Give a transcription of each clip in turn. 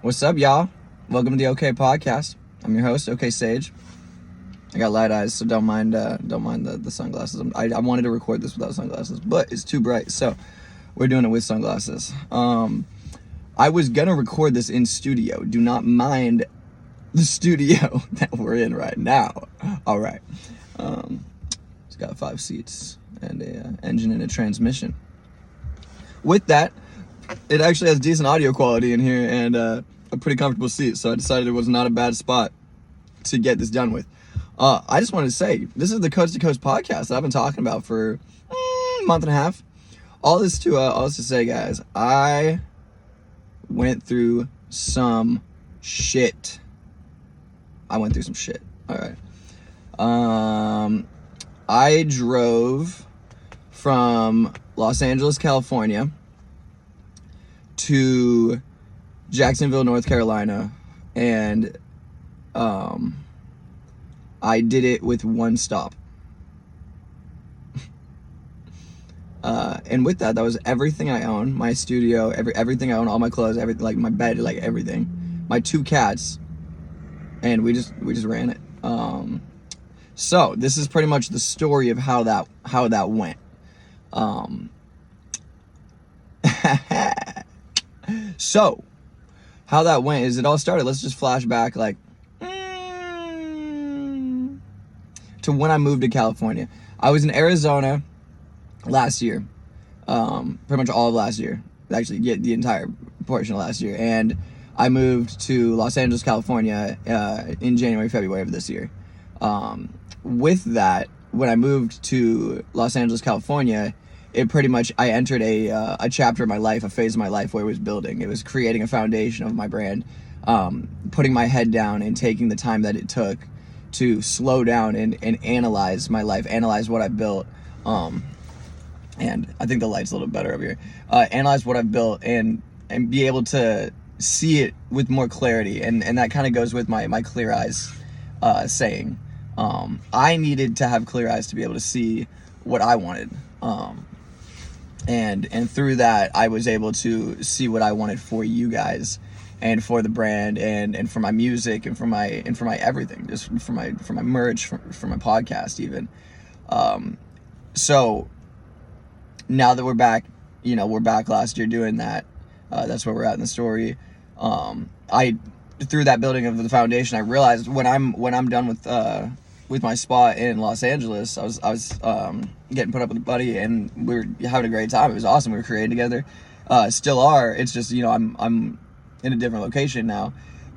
What's up, y'all? Welcome to the OK Podcast. I'm your host, OK Sage. I got light eyes, so don't mind the sunglasses. I wanted to record this without sunglasses, but it's too bright, so we're doing it with sunglasses. I was gonna record this in studio. Do not mind the studio that we're in right now. All right. It's got 5 seats and a engine and a transmission. With that, it actually has decent audio quality in here and a pretty comfortable seat, so I decided it was not a bad spot to get this done with. I just wanted to say, this is the Coast to Coast podcast that I've been talking about for a month and a half. All this to say, guys, I went through some shit. All right. I drove from Los Angeles, California to Jacksonville, North Carolina, and I did it with one stop. And with that was everything I own, my studio, everything I own, all my clothes, everything, like my bed, like everything, my 2 cats, and we just ran it. So this is pretty much the story of how that went. So how that went is it all started. Let's just flash back to when I moved to California. I was in Arizona last year, pretty much all of last year, actually the entire portion of last year, and I moved to Los Angeles, California in January, February of this year. With that, when I moved to Los Angeles, California, it pretty much, I entered a chapter of my life, a phase of my life where it was building. It was creating a foundation of my brand, putting my head down and taking the time that it took to slow down and analyze my life, analyze what I built. And I think the light's a little better over here. Analyze what I've built and be able to see it with more clarity. And that kind of goes with my clear eyes saying. I needed to have clear eyes to be able to see what I wanted. And through that, I was able to see what I wanted for you guys and for the brand and for my music and for my everything, just for my merch, for my podcast even. So now that we're back last year doing that. That's where we're at in the story. Through that building of the foundation, I realized when I'm done with my spot in Los Angeles, I was getting put up with a buddy, and we were having a great time. It was awesome. We were creating together, still are. It's just I'm in a different location now.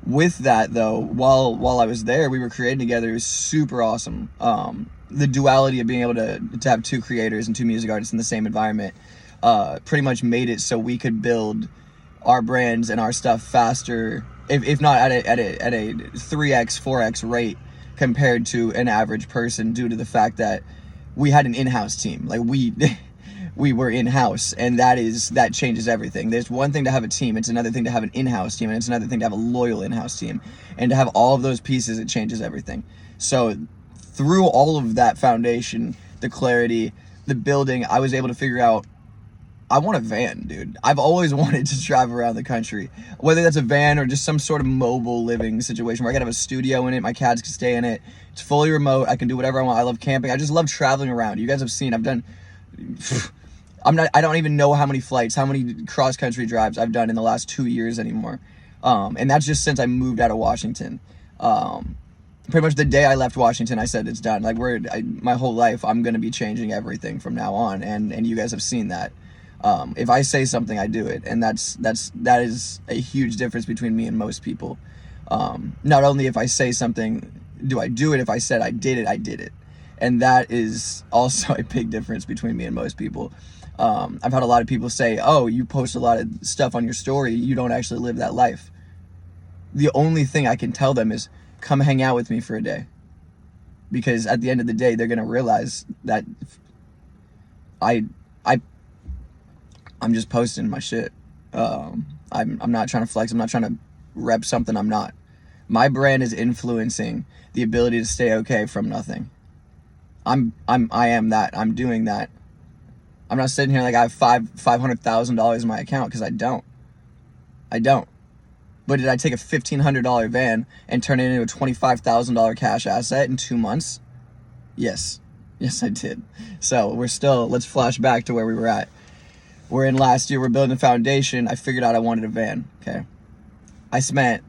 With that though, while I was there, we were creating together. It was super awesome. The duality of being able to have 2 creators and 2 music artists in the same environment pretty much made it so we could build our brands and our stuff faster, if not at a 3x 4x rate compared to an average person, due to the fact that we had an in-house team. Like we were in-house, and that changes everything. There's one thing to have a team, it's another thing to have an in-house team, and it's another thing to have a loyal in-house team. And to have all of those pieces, it changes everything. So through all of that foundation, the clarity, the building, I was able to figure out, I want a van, dude. I've always wanted to drive around the country, whether that's a van or just some sort of mobile living situation where I can have a studio in it, my cats can stay in it, it's fully remote, I can do whatever I want. I love camping. I just love traveling around. You guys have seen, I don't even know how many flights, how many cross country drives I've done in the last 2 years anymore. And that's just since I moved out of Washington. Pretty much the day I left Washington, I said it's done. Like my whole life, I'm going to be changing everything from now on. And you guys have seen that. If I say something, I do it. And that is a huge difference between me and most people. Not only if I say something, do I do it. If I said I did it, I did it. And that is also a big difference between me and most people. I've had a lot of people say, oh, you post a lot of stuff on your story, you don't actually live that life. The only thing I can tell them is, come hang out with me for a day. Because at the end of the day, they're going to realize that I'm just posting my shit. I'm not trying to flex. I'm not trying to rep something I'm not. My brand is influencing the ability to stay okay from nothing. I am that. I'm doing that. I'm not sitting here like I have $500,000 in my account, because I don't. But did I take a $1,500 van and turn it into a $25,000 cash asset in 2 months? Yes. Yes, I did. So let's flash back to where we were at. We're in last year, we're building a foundation. I figured out I wanted a van, okay? I spent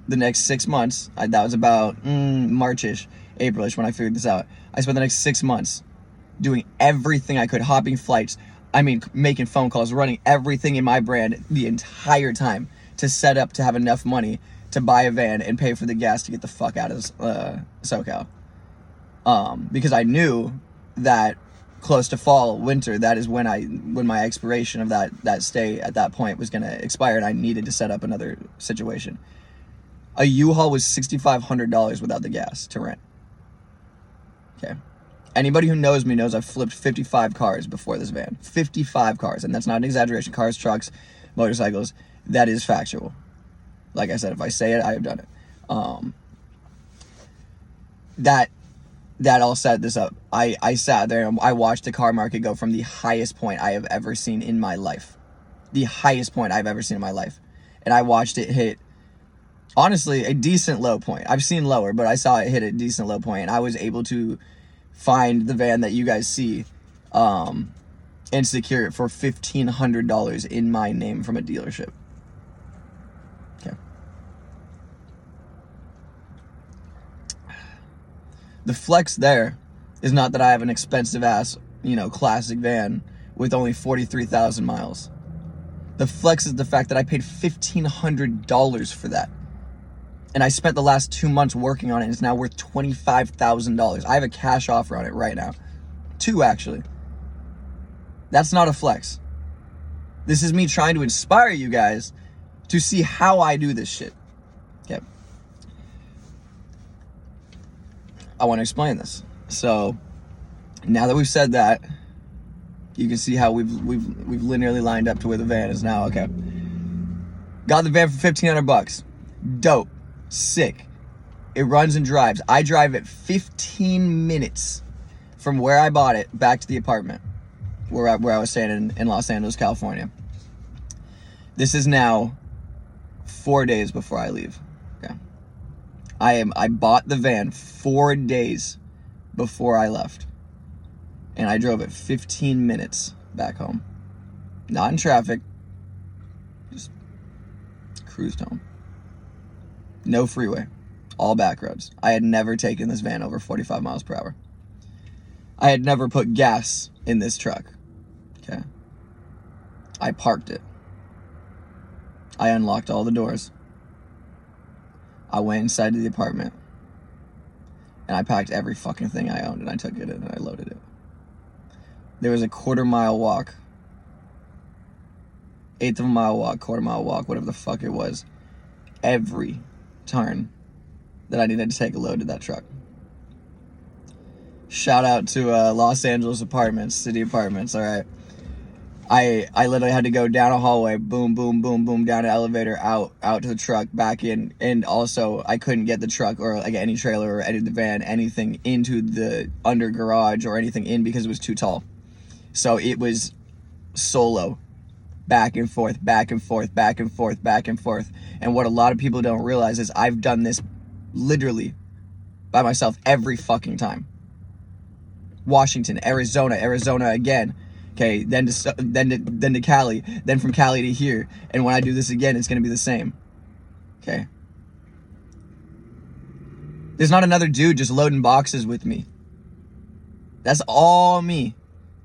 the next 6 months, that was about March-ish, April-ish when I figured this out. I spent the next 6 months doing everything I could, hopping flights, making phone calls, running everything in my brand the entire time to set up to have enough money to buy a van and pay for the gas to get the fuck out of SoCal. Because I knew that close to fall, winter, that is when my expiration of that stay at that point was going to expire, and I needed to set up another situation. A U-Haul was $6,500 without the gas to rent. Okay. Anybody who knows me knows I've flipped 55 cars before this van. 55 cars, and that's not an exaggeration. Cars, trucks, motorcycles. That is factual. Like I said, if I say it, I have done it. That all set this up. I sat there and I watched the car market go from the highest point I have ever seen in my life. The highest point I've ever seen in my life. And I watched it hit, honestly, a decent low point. I've seen lower, but I saw it hit a decent low point, and I was able to find the van that you guys see and secure it for $1,500 in my name from a dealership. Okay. The flex there is not that I have an expensive ass, classic van with only 43,000 miles. The flex is the fact that I paid $1,500 for that. And I spent the last 2 months working on it, and it's now worth $25,000. I have a cash offer on it right now. 2, actually. That's not a flex. This is me trying to inspire you guys to see how I do this shit. Okay. I want to explain this. So, now that we've said that, you can see how we've linearly lined up to where the van is now. Okay. Got the van for $1,500. Dope. Sick. It runs and drives. I drive it 15 minutes from where I bought it back to the apartment where I was staying in Los Angeles, California. This is now 4 days before I leave. Okay. I bought the van 4 days before I left. And I drove it 15 minutes back home. Not in traffic. Just cruised home. No freeway. All back roads. I had never taken this van over 45 miles per hour. I had never put gas in this truck. Okay. I parked it. I unlocked all the doors. I went inside the apartment. And I packed every fucking thing I owned, and I took it in and I loaded it. There was a quarter-mile walk. Eighth of a mile walk, quarter-mile walk, whatever the fuck it was. Every turn that I needed to take a load to that truck. Shout out to Los Angeles apartments, city apartments, all right. I literally had to go down a hallway, boom, boom, boom, boom, down an elevator, out to the truck, back in, and also I couldn't get the truck or like any trailer or any of the van, anything into the under garage or anything in because it was too tall. So it was solo. Back and forth, back and forth, back and forth, back and forth. And what a lot of people don't realize is I've done this literally by myself every fucking time. Washington, Arizona again. Okay, then to Cali, then from Cali to here. And when I do this again, it's going to be the same. Okay. There's not another dude just loading boxes with me. That's all me.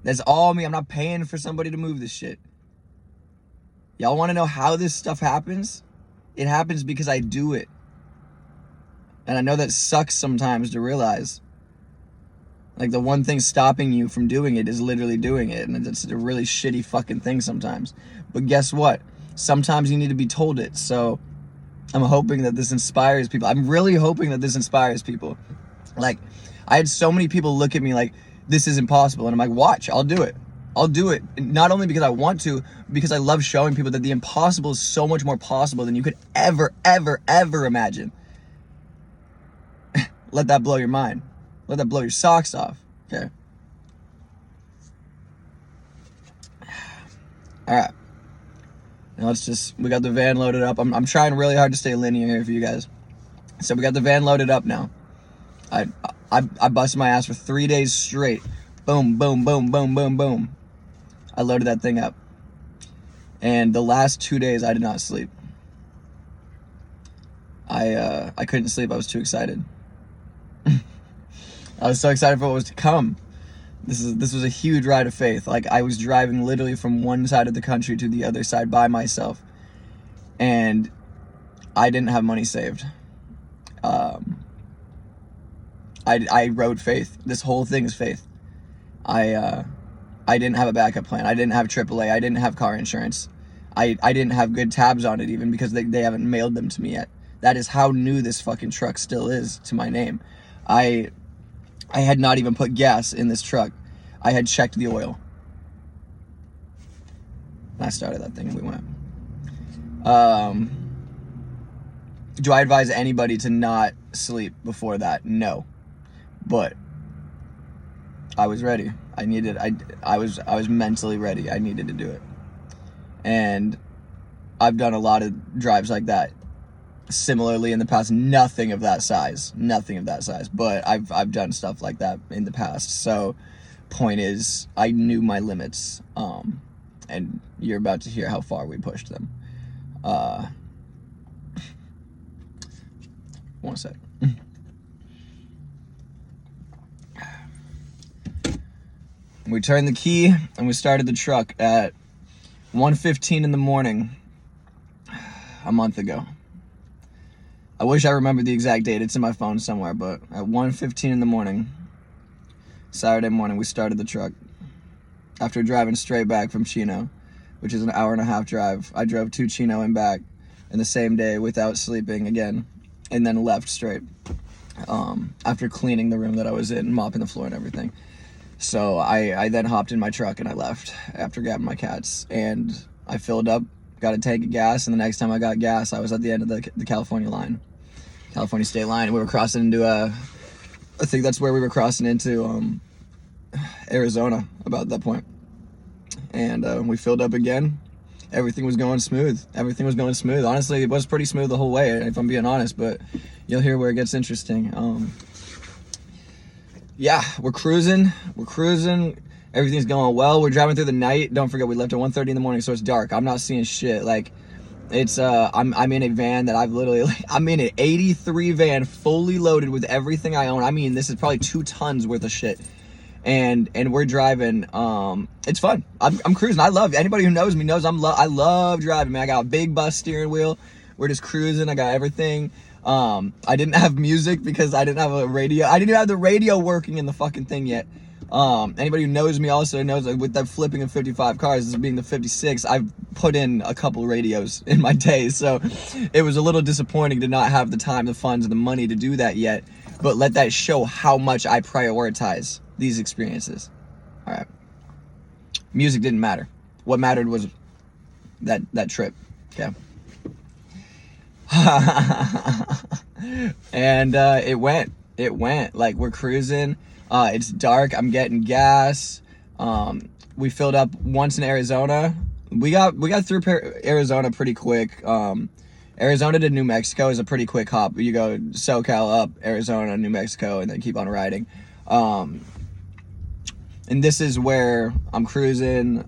That's all me. I'm not paying for somebody to move this shit. Y'all want to know how this stuff happens? It happens because I do it. And I know that sucks sometimes to realize. Like, the one thing stopping you from doing it is literally doing it. And it's a really shitty fucking thing sometimes. But guess what? Sometimes you need to be told it. So I'm hoping that this inspires people. I'm really hoping that this inspires people. Like, I had so many people look at me like, this is impossible. And I'm like, watch, I'll do it. I'll do it. Not only because I want to, because I love showing people that the impossible is so much more possible than you could ever, ever, ever imagine. Let that blow your mind. Let that blow your socks off. Okay. All right. Now we got the van loaded up. I'm trying really hard to stay linear here for you guys. So we got the van loaded up now. I busted my ass for 3 days straight. Boom, boom, boom, boom, boom, boom. I loaded that thing up. And the last 2 days I did not sleep. I couldn't sleep. I was too excited. I was so excited for what was to come. This was a huge ride of faith. Like, I was driving literally from one side of the country to the other side by myself, and I didn't have money saved. I rode faith. This whole thing is faith. I didn't have a backup plan. I didn't have AAA. I didn't have car insurance. I didn't have good tabs on it even, because they haven't mailed them to me yet. That is how new this fucking truck still is to my name. I had not even put gas in this truck. I had checked the oil. I started that thing and we went. Do I advise anybody to not sleep before that? No. But I was ready. I was mentally ready. I needed to do it. And I've done a lot of drives like that similarly in the past. Nothing of that size, but I've done stuff like that in the past. So point is, I knew my limits, and you're about to hear how far we pushed them. One sec. We turned the key and we started the truck at 1:15 in the morning a month ago. I wish I remembered the exact date. It's in my phone somewhere, but at 1:15 in the morning, Saturday morning, we started the truck. After driving straight back from Chino, which is an 1.5-hour drive, I drove to Chino and back in the same day without sleeping again, and then left straight, after cleaning the room that I was in, mopping the floor and everything. So I then hopped in my truck and I left after grabbing my cats, and I filled up, got a tank of gas, and the next time I got gas, I was at the end of the California state line, and we were crossing into I think that's where we were crossing into Arizona about that point. And we filled up again. Everything was going smooth. Honestly, it was pretty smooth the whole way, if I'm being honest, but you'll hear where it gets interesting. Yeah, we're cruising. Everything's going well. We're driving through the night. Don't forget, we left at 1:30 in the morning, so it's dark. I'm not seeing shit. Like, it's I'm in a van that I'm in an 83 van, fully loaded with everything I own. I mean, this is probably 2 tons worth of shit. And we're driving. It's fun. I'm cruising. I love, anybody who knows me knows I love driving, man. I got a big bus steering wheel. We're just cruising. I got everything. I didn't have music because I didn't have a radio. I didn't even have the radio working in the fucking thing yet. Anybody who knows me also knows that with that flipping of 55 cars, this being the 56, I've put in a couple radios in my day. So it was a little disappointing to not have the time, the funds, and the money to do that yet. But let that show how much I prioritize these experiences. All right. Music didn't matter. What mattered was that trip. Okay. And it went like, we're cruising. It's dark. I'm getting gas. We filled up once in Arizona. We got through Arizona pretty quick. Arizona to New Mexico is a pretty quick hop. You go SoCal up, Arizona, New Mexico, and then keep on riding. And this is where I'm cruising.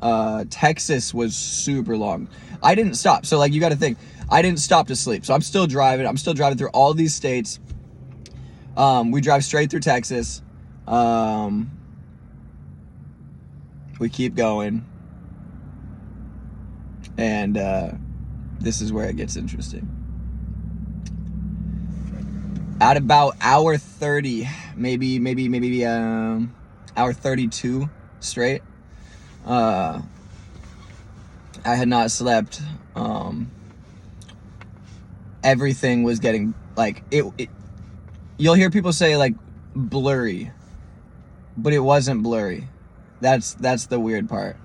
Texas was super long. I didn't stop. So, like, you got to think, I didn't stop to sleep. So I'm still driving. I'm still driving through all these states. We drive straight through Texas. We keep going. And this is where it gets interesting. At about hour 30, maybe hour 32 straight, I had not slept. Everything was getting, like, it you'll hear people say, like, blurry, but it wasn't blurry. That's the weird part.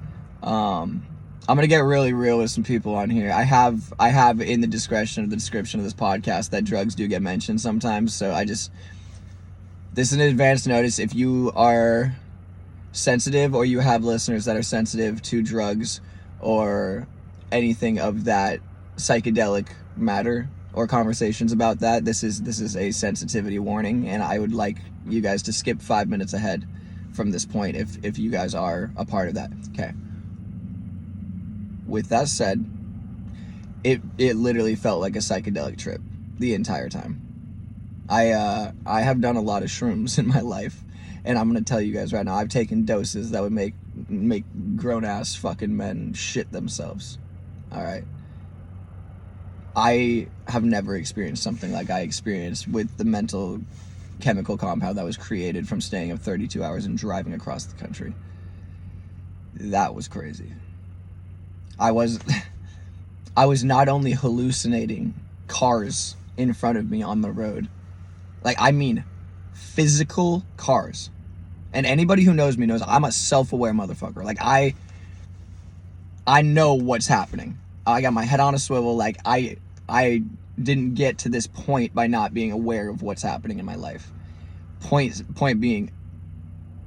I'm gonna get really real with some people on here. I have in the description of this podcast that drugs do get mentioned sometimes, so this is an advance notice. If you are sensitive, or you have listeners that are sensitive to drugs or anything of that psychedelic matter or conversations about that, this is a sensitivity warning, and I would like you guys to skip 5 minutes ahead from this point if you guys are a part of that. Okay. With that said, it literally felt like a psychedelic trip the entire time. I have done a lot of shrooms in my life, and I'm gonna tell you guys right now, I've taken doses that would make grown ass fucking men shit themselves. All right. I have never experienced something like I experienced with the mental chemical compound that was created from staying up 32 hours and driving across the country. That was crazy. I was not only hallucinating cars in front of me on the road, like, I mean physical cars. And anybody who knows me knows I'm a self-aware motherfucker. Like, I know what's happening. I got my head on a swivel. Like, I didn't get to this point by not being aware of what's happening in my life. Point being,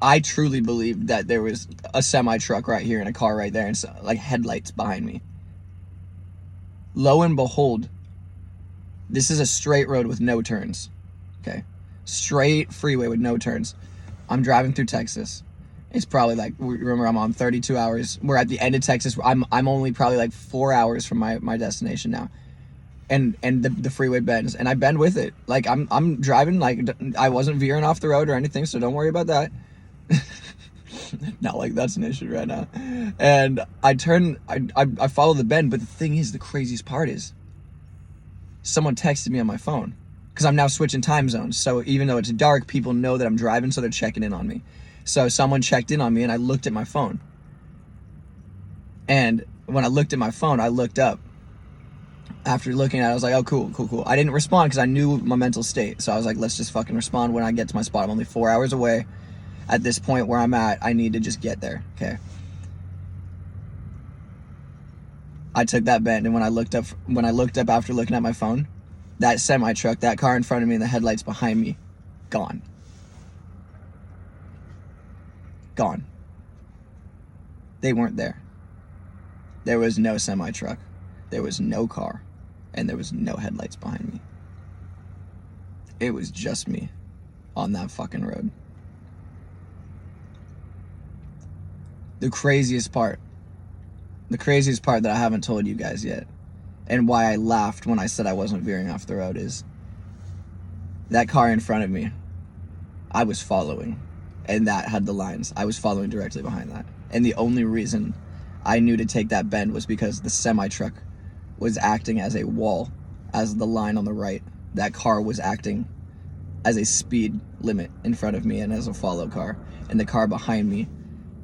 I truly believed that there was a semi-truck right here and a car right there, and so, like, headlights behind me. Lo and behold, this is a straight road with no turns. Okay, straight freeway with no turns. I'm driving through Texas. It's probably like, remember, I'm on 32 hours. We're at the end of Texas. I'm only probably like 4 hours from my destination now. And the freeway bends, and I bend with it. Like, I'm driving, like, I wasn't veering off the road or anything, so don't worry about that. Not like that's an issue right now. And I follow the bend, but the thing is, the craziest part is, someone texted me on my phone, because I'm now switching time zones. So even though it's dark, people know that I'm driving, so they're checking in on me. So someone checked in on me, and I looked at my phone. And when I looked at my phone, I looked up. After looking at it, I was like, oh, cool. I didn't respond because I knew my mental state. So I was like, let's just fucking respond when I get to my spot. I'm only 4 hours away. At this point where I'm at, I need to just get there. Okay. I took that bend, and when I looked up after looking at my phone, that semi-truck, that car in front of me, and the headlights behind me, gone. Gone. They weren't there. There was no semi-truck. There was no car. And there was no headlights behind me. It was just me on that fucking road. The craziest part that I haven't told you guys yet, and why I laughed when I said I wasn't veering off the road, is that car in front of me, I was following, and that had the lines. I was following directly behind that. And the only reason I knew to take that bend was because the semi-truck was acting as a wall, as the line on the right. That car was acting as a speed limit in front of me and as a follow car. And the car behind me,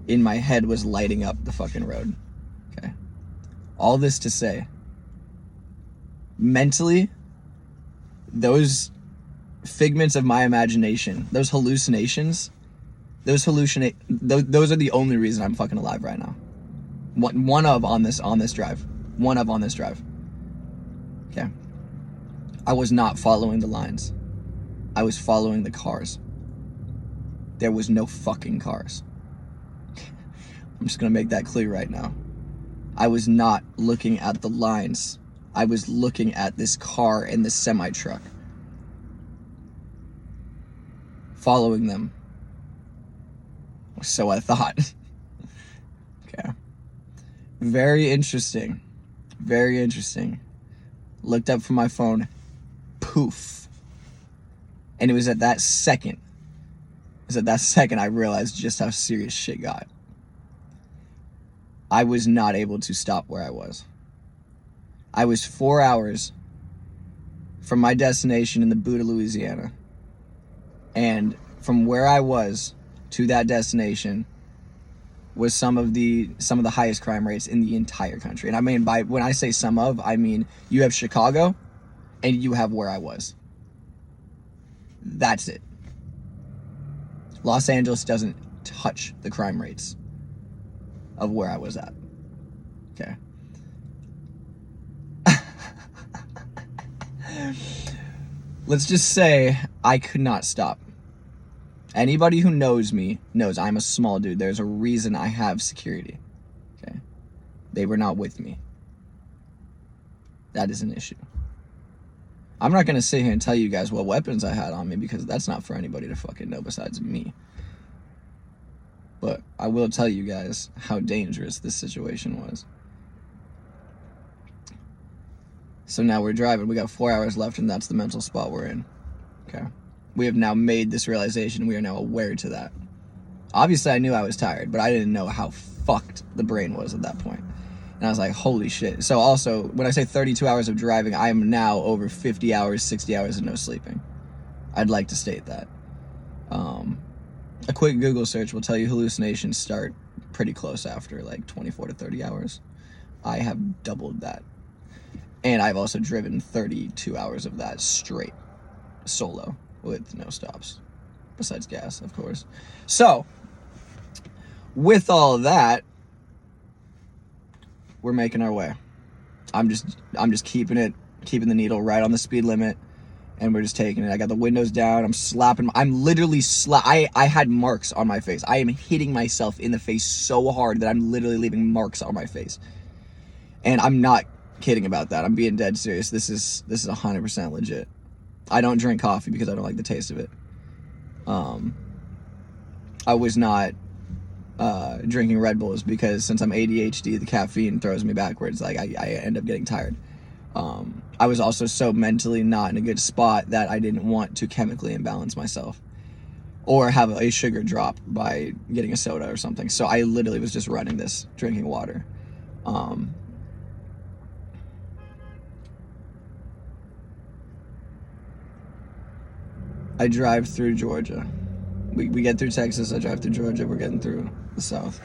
in my head, was lighting up the fucking road. Okay. All this to say, mentally, those figments of my imagination, those hallucinations, those are the only reason I'm fucking alive right now. One of on this drive. Okay. I was not following the lines. I was following the cars. There was no fucking cars. I'm just gonna make that clear right now. I was not looking at the lines. I was looking at this car and this semi-truck. Following them. So I thought. Okay. Very interesting. Very interesting. Looked up from my phone. Poof. And it was at that second. I realized just how serious shit got. I was not able to stop where I was. I was 4 hours from my destination in the boot of Louisiana. And from where I was to that destination was some of the highest crime rates in the entire country. And I mean, when I say some of, I mean you have Chicago and you have where I was. That's it. Los Angeles doesn't touch the crime rates of where I was at. Okay. Let's just say I could not stop. Anybody who knows me knows I'm a small dude. There's a reason I have security. Okay. They were not with me. that is an issue. I'm not going to sit here and tell you guys what weapons I had on me because that's not for anybody to fucking know besides me. But I will tell you guys how dangerous this situation was. So now we're driving. We got 4 hours left, and that's the mental spot we're in. Okay. We have now made this realization. We are now aware to that. Obviously, I knew I was tired, but I didn't know how fucked the brain was at that point. And I was like, holy shit. So also, when I say 32 hours of driving, I am now over 50 hours, 60 hours of no sleeping. I'd like to state that. A quick Google search will tell you hallucinations start pretty close after like 24 to 30 hours. I have doubled that. And I've also driven 32 hours of that straight, solo, with no stops. Besides gas, of course. So, with all of that, we're making our way. I'm just keeping the needle right on the speed limit, and we're just taking it. I got the windows down. I'm slapping. I'm literally I had marks on my face. I am hitting myself in the face so hard that I'm literally leaving marks on my face. And I'm not kidding about that. I'm being dead serious. This is 100% legit. I don't drink coffee because I don't like the taste of it. I was not drinking Red Bulls because since I'm ADHD, the caffeine throws me backwards. Like I end up getting tired. I was also so mentally not in a good spot that I didn't want to chemically imbalance myself or have a sugar drop by getting a soda or something. So I literally was just running this, drinking water. I drive through Georgia. We get through Texas, I drive through Georgia, we're getting through the South.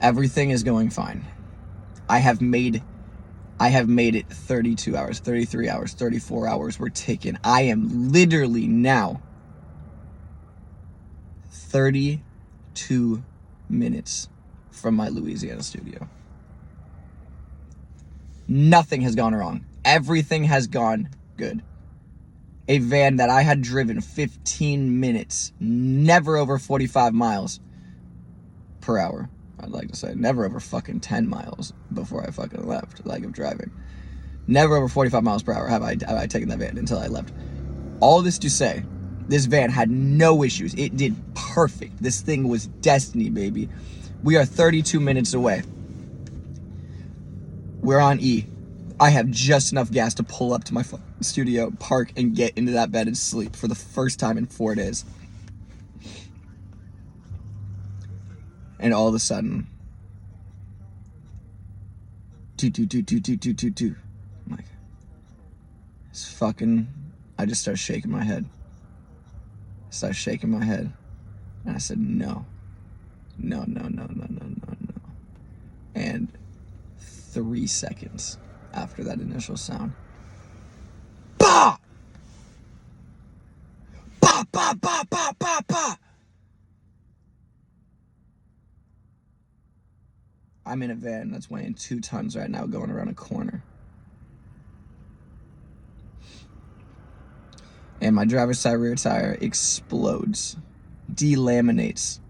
Everything is going fine. I have made it 32 hours, 33 hours, 34 hours. We're taking. I am literally now 32 minutes from my Louisiana studio. Nothing has gone wrong. Everything has gone good. A van that I had driven 15 minutes, never over 45 miles per hour. I'd like to say never over fucking 10 miles before I fucking left, like of driving. Never over 45 miles per hour have I taken that van until I left. All this to say, this van had no issues. It did perfect. This thing was destiny, baby. We are 32 minutes away. We're on E. I have just enough gas to pull up to my studio, park, and get into that bed and sleep for the first time in 4 days. And all of a sudden, I'm like, it's fucking, I just start shaking my head. And I said, no. And 3 seconds after that initial sound, bah! Bah, bah, bah, bah, bah, bah! I'm in a van that's weighing 2 tons right now going around a corner. And my driver's side rear tire explodes, delaminates.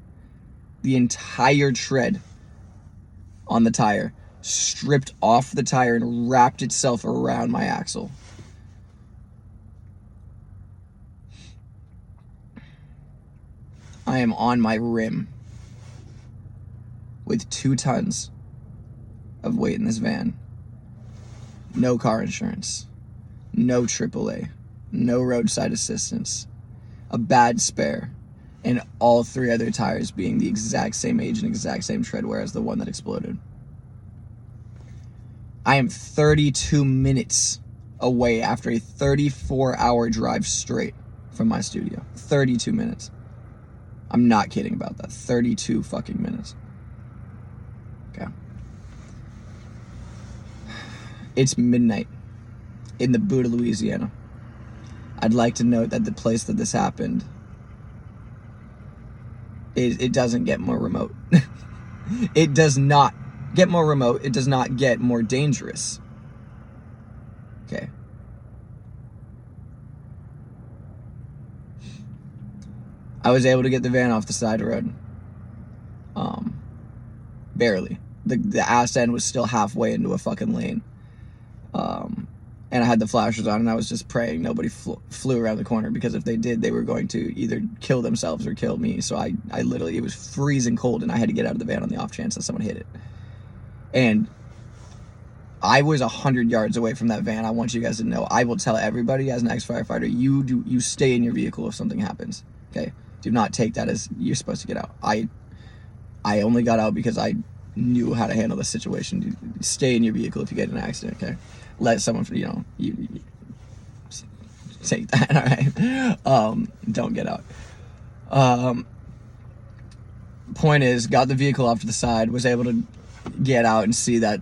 The entire tread on the tire stripped off the tire and wrapped itself around my axle. I am on my rim with 2 tons of weight in this van. No car insurance, no AAA, no roadside assistance, a bad spare, and all 3 other tires being the exact same age and exact same tread wear as the one that exploded. I am 32 minutes away after a 34-hour drive straight from my studio. 32 minutes. I'm not kidding about that. 32 fucking minutes. Okay. It's midnight in the boot of Louisiana. I'd like to note that the place that this happened, it doesn't get more remote. It does not get more remote. It does not get more dangerous. Okay. I was able to get the van off the side road. Barely. The ass end was still halfway into a fucking lane. and I had the flashers on, and I was just praying nobody flew around the corner, because if they did, they were going to either kill themselves or kill me. So I literally, it was freezing cold, and I had to get out of the van on the off chance that someone hit it. And I was 100 yards away from that van. I want you guys to know, I will tell everybody as an ex-firefighter, you stay in your vehicle if something happens, okay? Do not take that as you're supposed to get out. I only got out because I knew how to handle the situation. Stay in your vehicle if you get in an accident, okay? Let someone, you take that, all right? Don't get out. Point is, got the vehicle off to the side, was able to get out and see that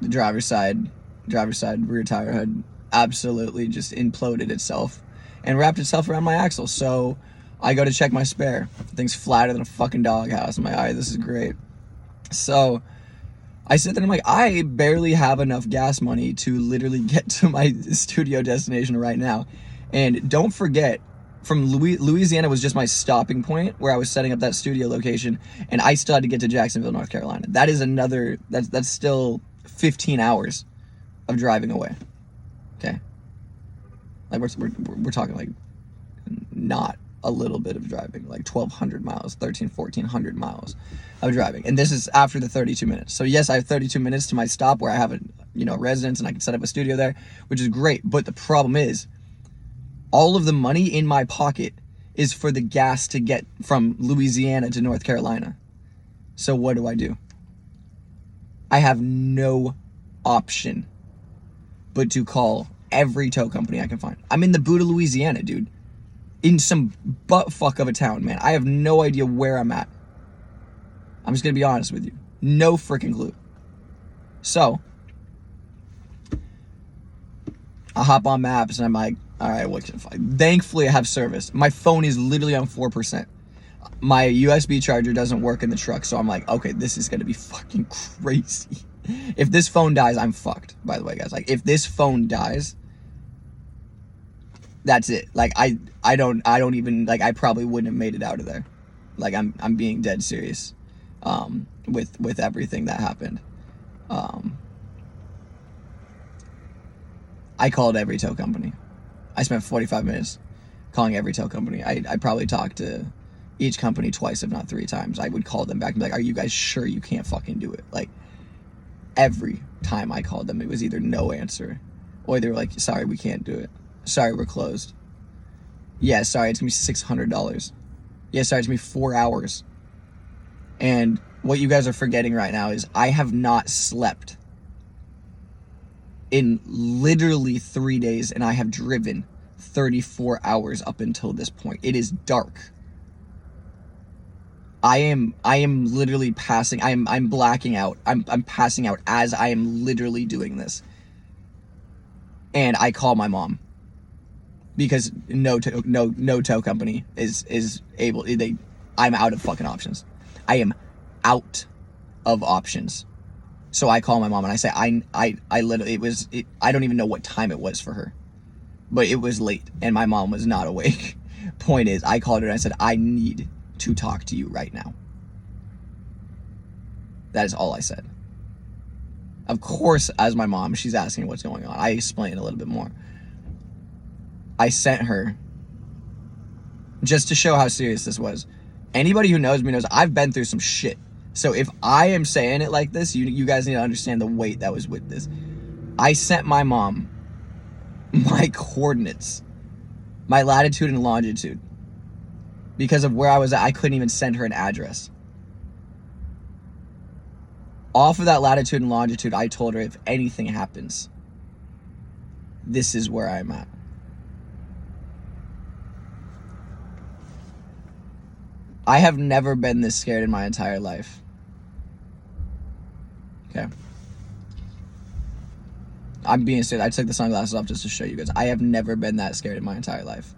the driver's side rear tire had absolutely just imploded itself and wrapped itself around my axle. So I go to check my spare. The thing's flatter than a fucking doghouse. I'm like, all right, this is great. So I sit there and I'm like, I barely have enough gas money to literally get to my studio destination right now. And don't forget, from Louisiana was just my stopping point where I was setting up that studio location, and I still had to get to Jacksonville, North Carolina. That is another, that's still 15 hours of driving away. Okay. Like we're talking like not a little bit of driving, like 1,200 miles, 1,400 miles of driving. And this is after the 32 minutes. So yes, I have 32 minutes to my stop where I have a, residence, and I can set up a studio there, which is great. But the problem is, all of the money in my pocket is for the gas to get from Louisiana to North Carolina. So what do? I have no option but to call every tow company I can find. I'm in the boot of Louisiana, dude. In some butt fuck of a town, man. I have no idea where I'm at. I'm just gonna be honest with you. No freaking clue. So I hop on maps and I'm like, all right, what can I find? Thankfully I have service. My phone is literally on 4%. My USB charger doesn't work in the truck, so I'm like, okay, this is gonna be fucking crazy. If this phone dies, I'm fucked, by the way, guys. Like, if this phone dies, that's it. Like, I don't even, like, I probably wouldn't have made it out of there. Like, I'm being dead serious, with everything that happened. I called every tow company. I spent 45 minutes calling every tow company. I probably talked to each company twice, if not 3 times. I would call them back and be like, are you guys sure you can't fucking do it? Like, every time I called them, it was either no answer, or they were like, sorry, we can't do it. Sorry, we're closed. Yeah, sorry, it's gonna be $600. Yeah, sorry, it's gonna be 4 hours. And what you guys are forgetting right now is I have not slept in literally 3 days, and I have driven 34 hours up until this point. It is dark. I am literally passing. I'm blacking out. I'm passing out as I am literally doing this. And I call my mom, because no tow company is able. I'm out of fucking options. I am out of options. So I call my mom and I say, I literally, I don't even know what time it was for her, but it was late and my mom was not awake. Point is, I called her and I said, I need to talk to you right now. That is all I said. Of course, as my mom, she's asking what's going on. I explained a little bit more. I sent her, just to show how serious this was. Anybody who knows me knows I've been through some shit. So if I am saying it like this, you guys need to understand the weight that was with this. I sent my mom my coordinates, my latitude and longitude. Because of where I was at, I couldn't even send her an address. Off of that latitude and longitude, I told her, if anything happens, this is where I'm at. I have never been this scared in my entire life. Okay. I'm being serious. I took the sunglasses off just to show you guys. I have never been that scared in my entire life.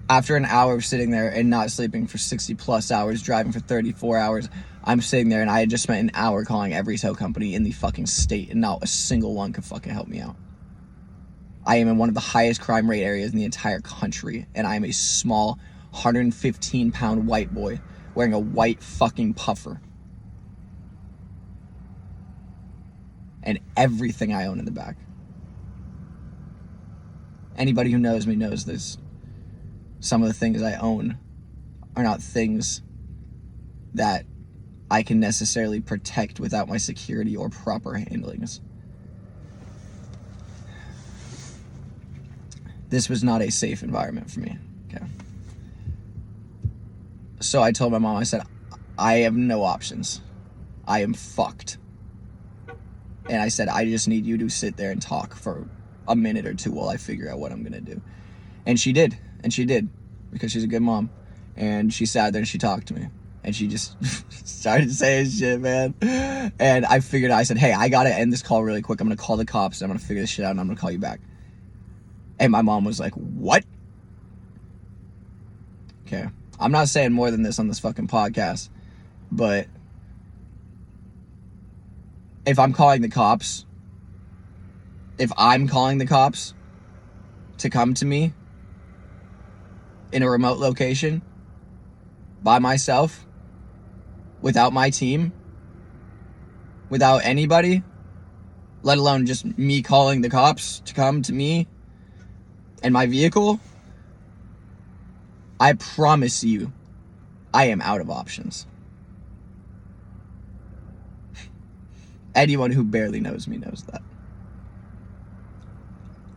After an hour of sitting there and not sleeping for 60 plus hours, driving for 34 hours, I'm sitting there and I had just spent an hour calling every tow company in the fucking state, and not a single one could fucking help me out. I am in one of the highest crime rate areas in the entire country, and I am a small 115-pound white boy wearing a white fucking puffer. and everything I own in the back. Anybody who knows me knows this. Some of the things I own are not things that I can necessarily protect without my security or proper handlings. This was not a safe environment for me. Okay. So I told my mom, I said, I have no options. I am fucked. And I said, I just need you to sit there and talk for a minute or two while I figure out what I'm gonna do. And she did. And she did. Because she's a good mom. And she sat there and she talked to me. And she just started saying shit, man. And I figured, I said, hey, I gotta end this call really quick. I'm gonna call the cops. I'm gonna figure this shit out and I'm gonna call you back. And my mom was like, what? Okay. I'm not saying more than this on this fucking podcast. But if I'm calling the cops to come to me in a remote location by myself, without my team, without anybody, let alone just me calling the cops to come to me and my vehicle, I promise you, I am out of options. Anyone who barely knows me knows that.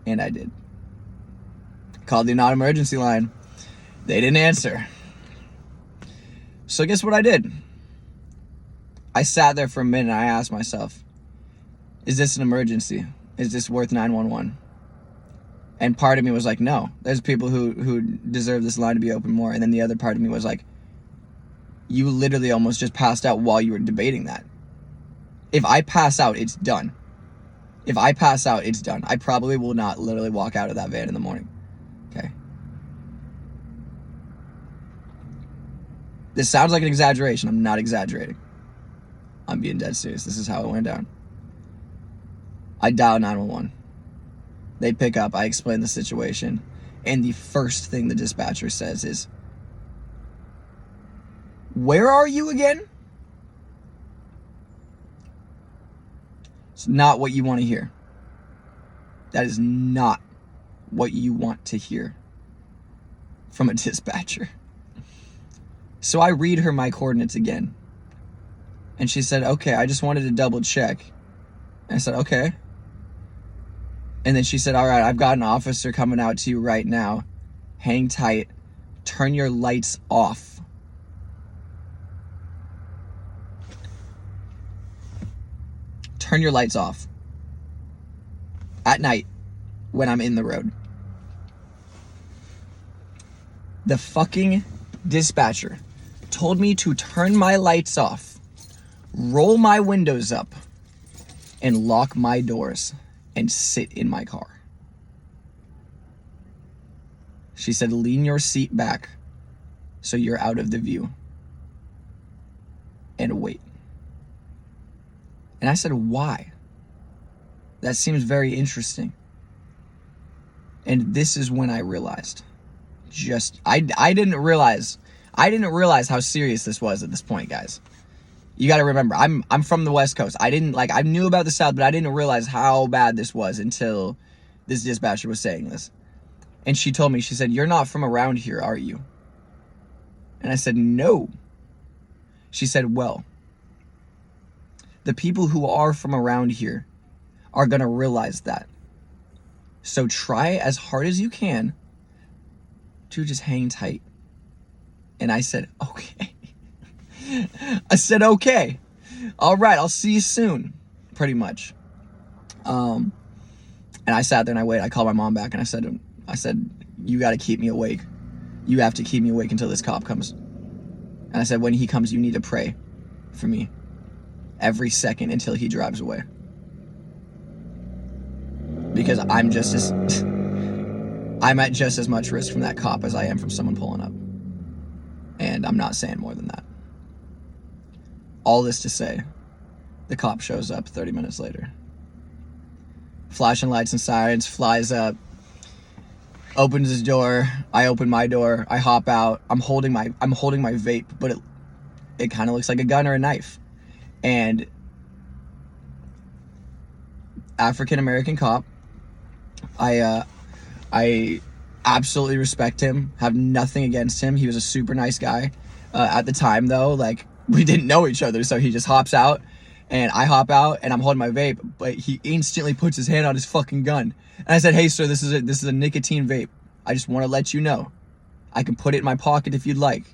And I did. Called the non-emergency line. They didn't answer. So guess what I did? I sat there for a minute and I asked myself, is this an emergency? Is this worth 911? And part of me was like, no, there's people who deserve this line to be open more. And then the other part of me was like, you literally almost just passed out while you were debating that. If I pass out, it's done. If I pass out, it's done. I probably will not literally walk out of that van in the morning. Okay. This sounds like an exaggeration. I'm not exaggerating. I'm being dead serious. This is how it went down. I dial 911. They pick up. I explain the situation. And the first thing the dispatcher says is, where are you again? It's not what you want to hear. That is not what you want to hear from a dispatcher. So I read her my coordinates again. And she said, okay, I just wanted to double check. And I said, okay. And then she said, all right, I've got an officer coming out to you right now. Hang tight. Turn your lights off. Turn your lights off. At night, when I'm in the road. The fucking dispatcher told me to turn my lights off, roll my windows up, and lock my doors and sit in my car. She said, lean your seat back so you're out of the view and wait. And I said, why? That seems very interesting. And this is when I realized, I didn't realize how serious this was at this point, guys. You got to remember, I'm from the West Coast. I knew about the South, but I didn't realize how bad this was until this dispatcher was saying this. And she told me, she said, you're not from around here, are you? And I said, no. She said, well, the people who are from around here are going to realize that. So try as hard as you can to just hang tight. And I said, okay. I said, okay. All right, I'll see you soon. Pretty much. And I sat there and I waited. I called my mom back and I said, you got to keep me awake. You have to keep me awake until this cop comes. And I said, when he comes, you need to pray for me every second until he drives away. Because I'm at just as much risk from that cop as I am from someone pulling up. And I'm not saying more than that. All this to say, the cop shows up 30 minutes later. Flashing lights and sirens, flies up, opens his door. I open my door. I hop out. I'm holding my vape, but it kind of looks like a gun or a knife. And African American cop. I absolutely respect him. Have nothing against him. He was a super nice guy. At the time, though, like, we didn't know each other, so he just hops out, and I hop out, and I'm holding my vape, but he instantly puts his hand on his fucking gun. And I said, "Hey, sir, this is a nicotine vape. I just want to let you know. I can put it in my pocket if you'd like."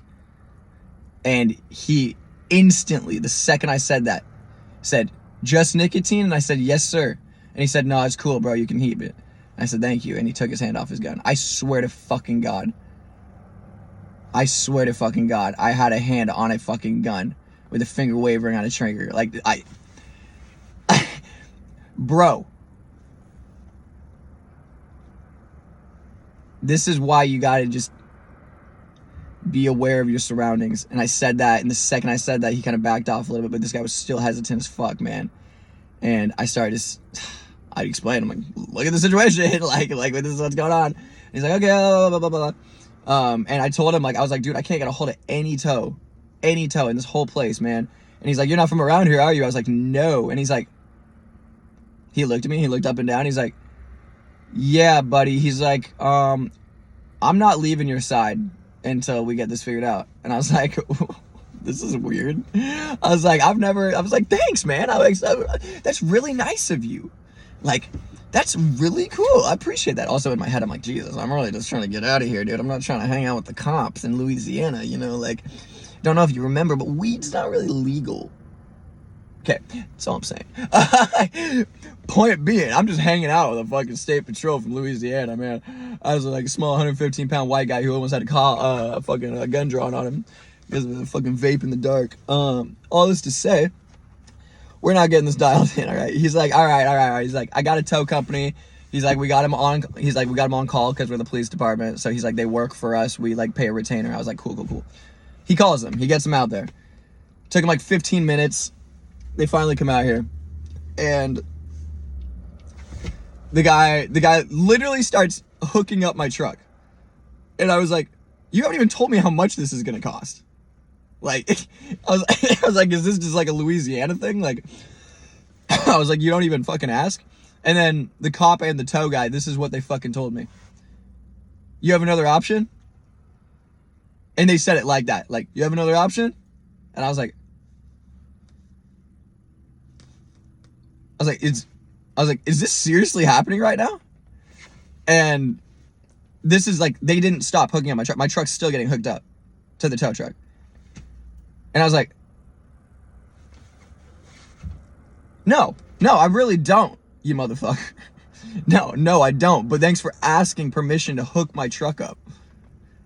And he instantly, the second I said that, said, "Just nicotine?" And I said, "Yes, sir." And he said, "No, it's cool, bro. You can keep it." I said, "Thank you." And he took his hand off his gun. I swear to fucking God. I swear to fucking God. I had a hand on a fucking gun with a finger wavering on a trigger. Like, bro. This is why you gotta just be aware of your surroundings. And I said that, and the second I said that, he kind of backed off a little bit, but this guy was still hesitant as fuck, man. And I started to, I explained, I'm like, "Look at the situation, like this is what's going on." And he's like, "Okay, blah, blah, blah, blah." And I told him, like, I was like, "Dude, I can't get a hold of any toe in this whole place, man." And he's like, "You're not from around here, are you?" I was like, "No." And he's like, he looked at me, he looked up and down, he's like, "Yeah, buddy." He's like, "I'm not leaving your side until we get this figured out." And I was like, "This is weird." I was like, I was like, "Thanks, man. That's really nice of you. Like, that's really cool. I appreciate that." Also in my head, I'm like, Jesus, I'm really just trying to get out of here, dude. I'm not trying to hang out with the cops in Louisiana, you know, like, don't know if you remember, but weed's not really legal. Okay, that's all I'm saying. Point being, I'm just hanging out with a fucking state patrol from Louisiana, man. I was like a small 115-pound white guy who almost had a gun drawn on him because of a fucking vape in the dark. All this to say, we're not getting this dialed in, all right? He's like, all right. He's like, "I got a tow company." He's like, we got him on call because we're the police department. So he's like, they work for us. We like pay a retainer. I was like, cool. He calls them. He gets them out there. Took him like 15 minutes. They finally come out here. And the guy literally starts hooking up my truck. And I was like, "You haven't even told me how much this is going to cost." Like, I was like, "Is this just like a Louisiana thing?" Like, I was like, "You don't even fucking ask." And then the cop and the tow guy, this is what they fucking told me. "You have another option?" And they said it like that. Like, "You have another option?" And I was like, is this seriously happening right now? And this is like, they didn't stop hooking up my truck. My truck's still getting hooked up to the tow truck. And I was like, no, I really don't, you motherfucker. No, I don't. But thanks for asking permission to hook my truck up.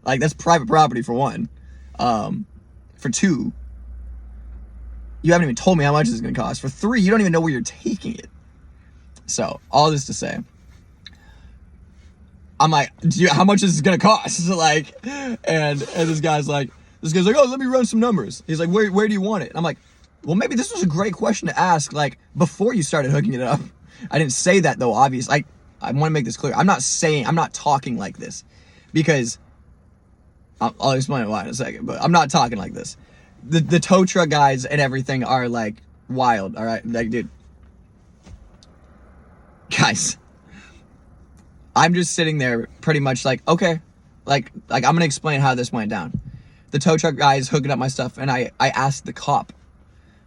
Like, that's private property, for one. For two, you haven't even told me how much it's going to cost. For three, you don't even know where you're taking it. So, all this to say, I'm like, how much is this going to cost? Like, and this guy's like, "Oh, let me run some numbers." He's like, where do you want it? And I'm like, well, maybe this was a great question to ask, like, before you started hooking it up. I didn't say that, though, obviously. I want to make this clear. I'm not talking like this, because I'll explain why in a second, but I'm not talking like this. The tow truck guys and everything are like wild, all right? Like, dude, guys, I'm just sitting there pretty much like, okay, like I'm gonna explain how this went down. The tow truck guy is hooking up my stuff, and I asked the cop,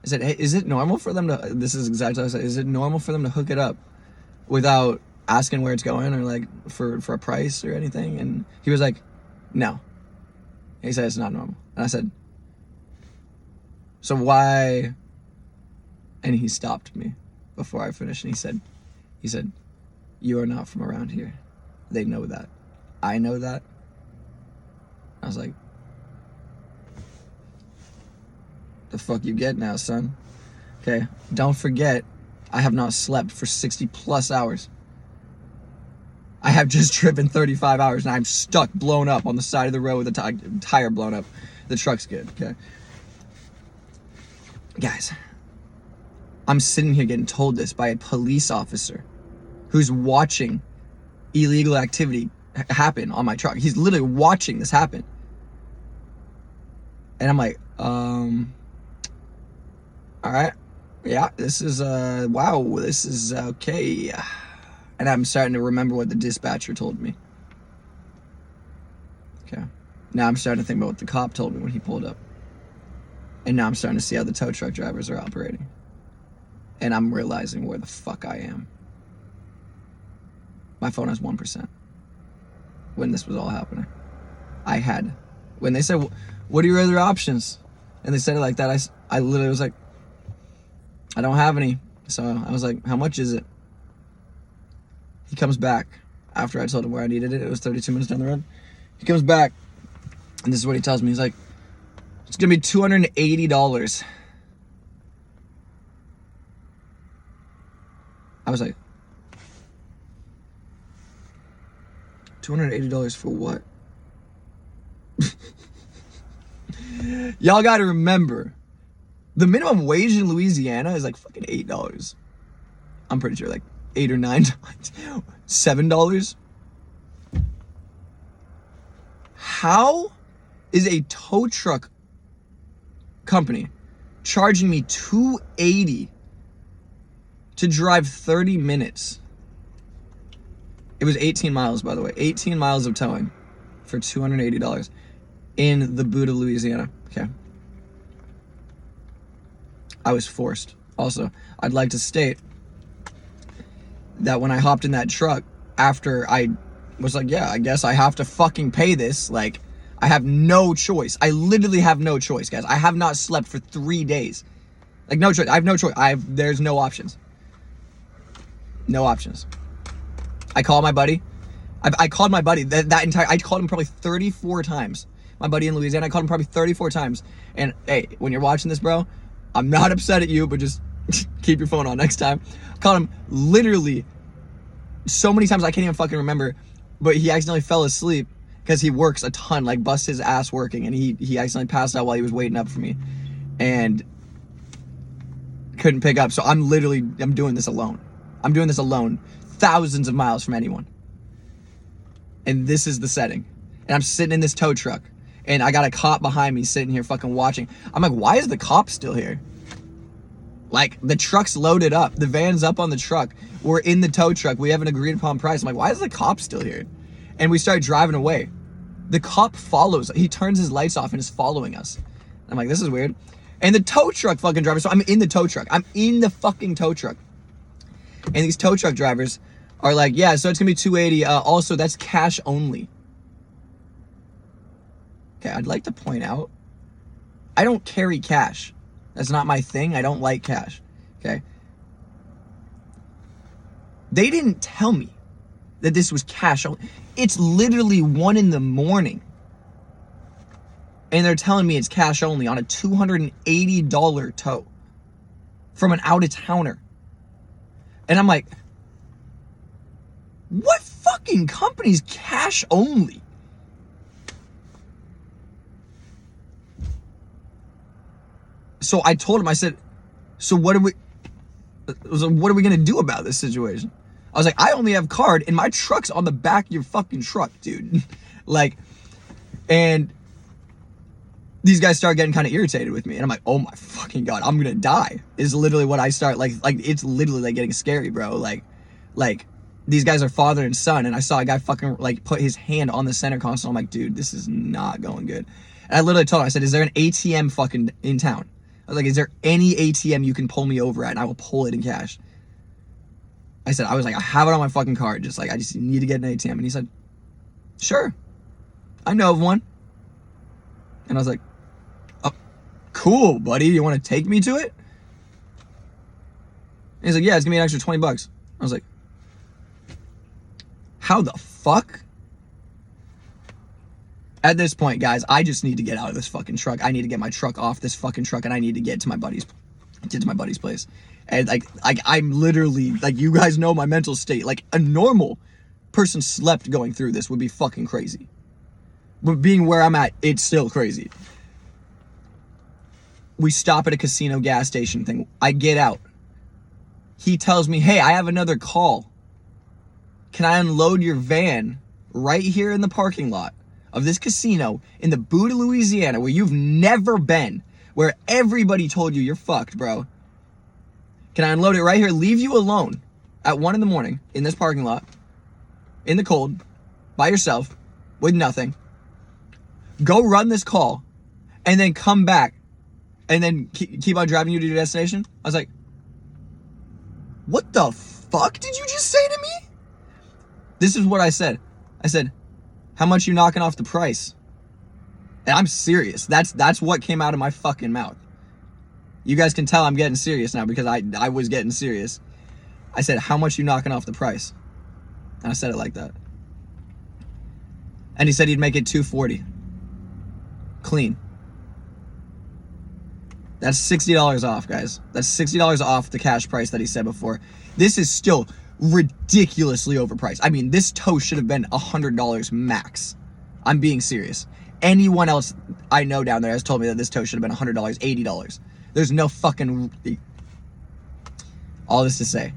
I said, "Hey, is it normal for them to," this is exactly what I said, "is it normal for them to hook it up without asking where it's going, or like for a price or anything?" And he was like, "No." He said, "It's not normal." And I said, "So why?" And he stopped me before I finished, and he said, "You are not from around here. They know that. I know that." I was like, "The fuck you get now, son? Okay, don't forget, I have not slept for 60 plus hours. I have just driven 35 hours, and I'm stuck, blown up on the side of the road with the tire blown up. The truck's good, okay?" Guys, I'm sitting here getting told this by a police officer who's watching illegal activity happen on my truck. He's literally watching this happen. And I'm like, all right. Yeah, this is, wow, this is okay. And I'm starting to remember what the dispatcher told me. Okay. Now I'm starting to think about what the cop told me when he pulled up. And now I'm starting to see how the tow truck drivers are operating. And I'm realizing where the fuck I am. My phone has 1% when this was all happening. I had, when they said, what are your other options? And they said it like that, I literally was like, I don't have any. So I was like, how much is it? He comes back after I told him where I needed it. It was 32 minutes down the road. He comes back, and this is what he tells me. He's like, it's going to be $280. I was like, $280 for what? Y'all got to remember, the minimum wage in Louisiana is like fucking $8. I'm pretty sure like $8 or $9, $7. How is a tow truck company charging me $280 to drive 30 minutes? It was 18 miles, by the way. 18 miles of towing for $280 in the boot of Louisiana. Okay. I was forced. Also, I'd like to state that when I hopped in that truck, after I was like, yeah, I guess I have to fucking pay this. Like, I have no choice. I literally have no choice, guys. I have not slept for 3 days. Like, no choice. I have no choice. There's no options. No options. I called my buddy. I called my buddy I called him probably 34 times. My buddy in Louisiana, I called him probably 34 times. And hey, when you're watching this, bro, I'm not upset at you, but just keep your phone on next time. I called him literally so many times I can't even fucking remember, but he accidentally fell asleep because he works a ton, like busts his ass working, and he accidentally passed out while he was waiting up for me and couldn't pick up. So I'm doing this alone. I'm doing this alone, thousands of miles from anyone. And this is the setting. And I'm sitting in this tow truck, and I got a cop behind me sitting here fucking watching. I'm like, why is the cop still here? Like, the truck's loaded up. The van's up on the truck. We're in the tow truck. We have an agreed upon price. I'm like, why is the cop still here? And we start driving away. The cop follows. He turns his lights off and is following us. I'm like, this is weird. And the tow truck fucking driver, so I'm in the tow truck. I'm in the fucking tow truck. And these tow truck drivers are like, yeah, so it's going to be $280. Also, that's cash only. Okay, I'd like to point out, I don't carry cash. That's not my thing. I don't like cash. Okay? They didn't tell me that this was cash only. It's literally 1 a.m. and they're telling me it's cash only on a $280 tow from an out-of-towner. And I'm like, what fucking company's cash only? So I told him, I said, so what are we going to do about this situation? I was like, I only have card and my truck's on the back of your fucking truck, dude. Like, and these guys start getting kind of irritated with me. And I'm like, oh my fucking God, I'm going to die. Is literally what I start, like, it's literally like getting scary, bro. Like, these guys are father and son. And I saw a guy fucking like put his hand on the center console. I'm like, dude, this is not going good. And I literally told him, I said, is there an ATM fucking in town? I was like, is there any ATM you can pull me over at and I will pull it in cash? I was like, I have it on my fucking card. Just like, I just need to get an ATM. And he said, sure. I know of one. And I was like, oh, cool, buddy. You want to take me to it? And he's like, yeah, it's gonna be an extra $20. I was like, how the fuck? At this point, guys, I just need to get out of this fucking truck. I need to get my truck off this fucking truck, and I need to get to my buddy's place. And like I'm literally, like, you guys know my mental state. Like, a normal person slept going through this would be fucking crazy. But being where I'm at, it's still crazy. We stop at a casino gas station thing. I get out. He tells me, hey, I have another call. Can I unload your van right here in the parking lot of this casino in the boot of Louisiana, where you've never been, where everybody told you you're fucked, bro? Can I unload it right here? Leave you alone at 1 a.m. in this parking lot, in the cold, by yourself, with nothing. Go run this call, and then come back, and then keep on driving you to your destination? I was like, what the fuck did you just say to me? This is what I said. I said, how much you knocking off the price? And I'm serious. That's what came out of my fucking mouth. You guys can tell I'm getting serious now because I was getting serious. I said, how much you knocking off the price? And I said it like that. And he said he'd make it $240. Clean. That's $60 off, guys. That's $60 off the cash price that he said before. This is still ridiculously overpriced. I mean, this toe should have been $100 max. I'm being serious. Anyone else I know down there has told me that this toe should have been $100, $80. There's no fucking... All this to say,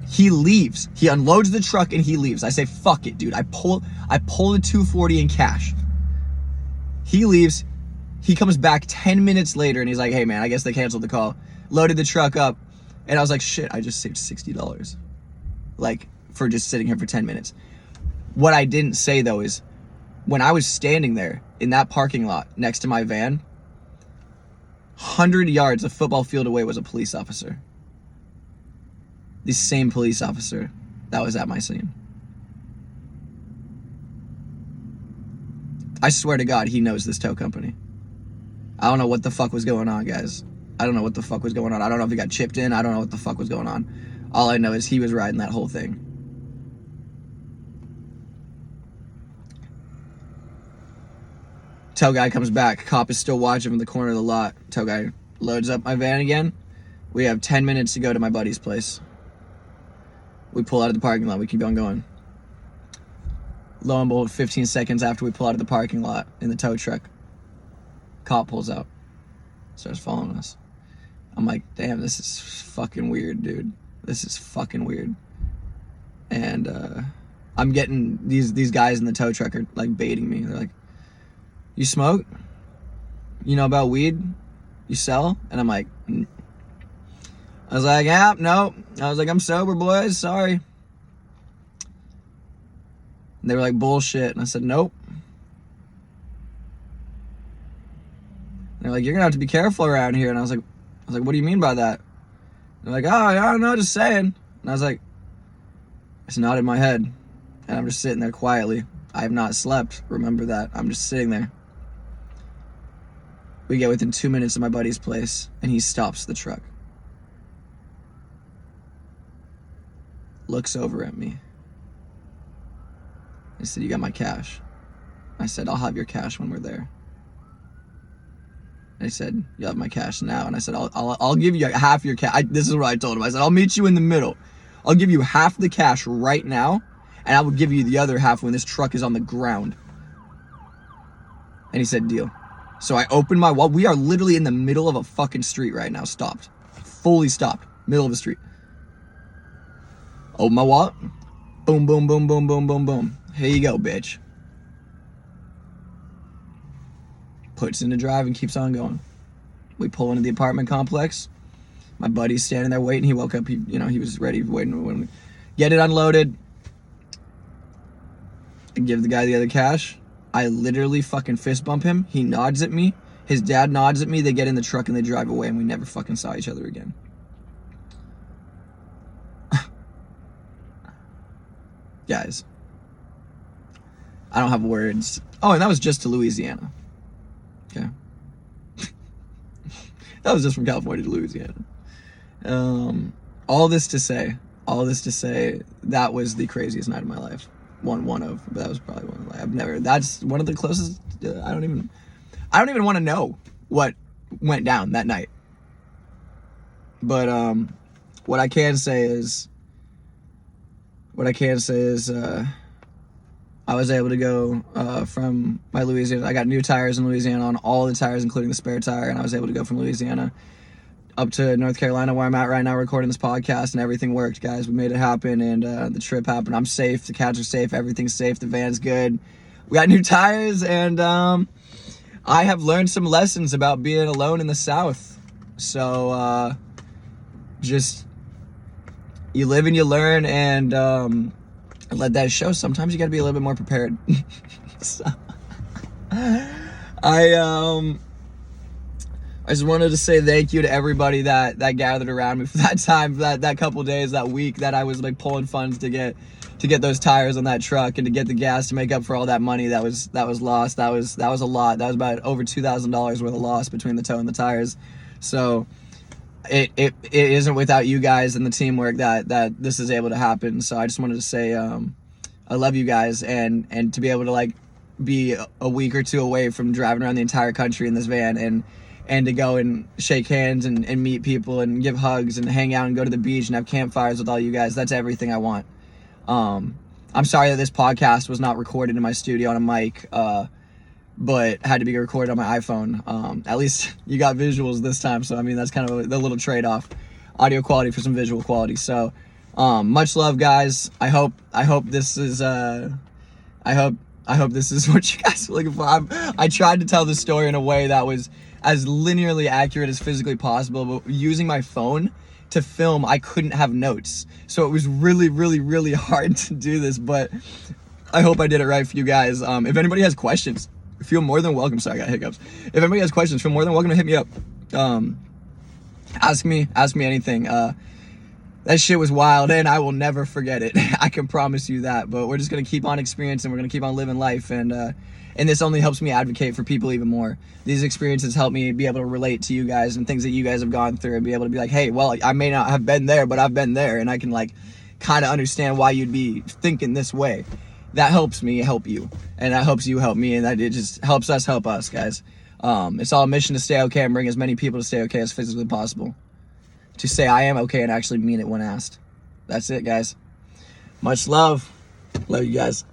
he leaves. He unloads the truck and he leaves. I say, fuck it, dude. I pull the $240 in cash. He leaves. He comes back 10 minutes later and he's like, hey man, I guess they canceled the call. Loaded the truck up. And I was like, shit, I just saved $60. Like, for just sitting here for 10 minutes. What I didn't say though is, when I was standing there in that parking lot next to my van, 100 yards a football field away was a police officer. The same police officer that was at my scene. I swear to God, he knows this tow company. I don't know what the fuck was going on, guys. I don't know what the fuck was going on. I don't know if he got chipped in. I don't know what the fuck was going on. All I know is he was riding that whole thing. Tow guy comes back. Cop is still watching from the corner of the lot. Tow guy loads up my van again. We have 10 minutes to go to my buddy's place. We pull out of the parking lot. We keep on going. Lo and behold, 15 seconds after we pull out of the parking lot in the tow truck, cop pulls out. Starts following us. I'm like, damn, this is fucking weird, dude. This is fucking weird. And I'm getting these guys in the tow truck are like baiting me. They're like, you smoke? You know about weed? You sell? And I'm like, I was like, yeah, no. I was like, I'm sober, boys. Sorry. And they were like, bullshit. And I said, nope. They're like, you're gonna have to be careful around here. And I was like, what do you mean by that? They're like, oh, I don't know, just saying. And I was like, it's not in my head. And I'm just sitting there quietly. I have not slept. Remember that. I'm just sitting there. We get within 2 minutes of my buddy's place, and he stops the truck. Looks over at me. He said, you got my cash? I said, I'll have your cash when we're there. And he said, you have my cash now. And I said, I'll give you half your cash. This is what I told him. I said, I'll meet you in the middle. I'll give you half the cash right now, and I will give you the other half when this truck is on the ground. And he said, deal. So I opened my wallet. We are literally in the middle of a fucking street right now. Stopped. Fully stopped. Middle of the street. Open my wallet. Boom, boom, boom, boom, boom, boom, boom. Here you go, bitch. Puts in the drive and keeps on going. We pull into the apartment complex. My buddy's standing there waiting. He woke up. He was ready, waiting. When we get it unloaded. I give the guy the other cash. I literally fucking fist bump him. He nods at me. His dad nods at me. They get in the truck and they drive away, and we never fucking saw each other again. Guys, I don't have words. Oh, and that was just to Louisiana. Okay. That was just from California to Louisiana. All this to say, that was the craziest night of my life. One of, but that was probably one of, that's one of the closest. I don't even want to know what went down that night. But what I can say is I was able to go from my Louisiana. I got new tires in Louisiana on all the tires, including the spare tire, and I was able to go from Louisiana up to North Carolina, where I'm at right now recording this podcast, and everything worked, guys. We made it happen, and the trip happened. I'm safe. The cats are safe. Everything's safe. The van's good. We got new tires, and I have learned some lessons about being alone in the South. So just, you live and you learn, and let that show. Sometimes you got to be a little bit more prepared. So, I just wanted to say thank you to everybody that gathered around me for that time, that couple days, that week that I was like pulling funds to get those tires on that truck and to get the gas to make up for all that money that was lost. That was a lot. That was about over $2,000 worth of loss between the tow and the tires. So it isn't without you guys and the teamwork that this is able to happen. So I just wanted to say I love you guys, and to be able to like be a week or two away from driving around the entire country in this van and to go and shake hands and meet people and give hugs and hang out and go to the beach and have campfires with all you guys. That's everything I want. I'm sorry that this podcast was not recorded in my studio on a mic, but had to be recorded on my iPhone. At least you got visuals this time, so I mean that's kind of the little trade-off, audio quality for some visual quality. So much love, guys. I hope this is I hope this is what you guys are looking for. I tried to tell the story in a way that was as linearly accurate as physically possible, but using my phone to film, I couldn't have notes. So it was really, really, really hard to do this, but I hope I did it right for you guys. If anybody has questions, feel more than welcome. Sorry, I got hiccups. If anybody has questions, feel more than welcome to hit me up. Ask me anything. That shit was wild, and I will never forget it. I can promise you that. But we're just gonna keep on experiencing. We're gonna keep on living life, and this only helps me advocate for people even more. These experiences help me be able to relate to you guys and things that you guys have gone through, and be able to be like, hey, well, I may not have been there, but I've been there, and I can like kind of understand why you'd be thinking this way. That helps me help you, and that helps you help me, and that it just helps us help us, guys. It's all a mission to stay okay and bring as many people to stay okay as physically possible. To say I am okay and actually mean it when asked. That's it, guys. Much love. Love you guys.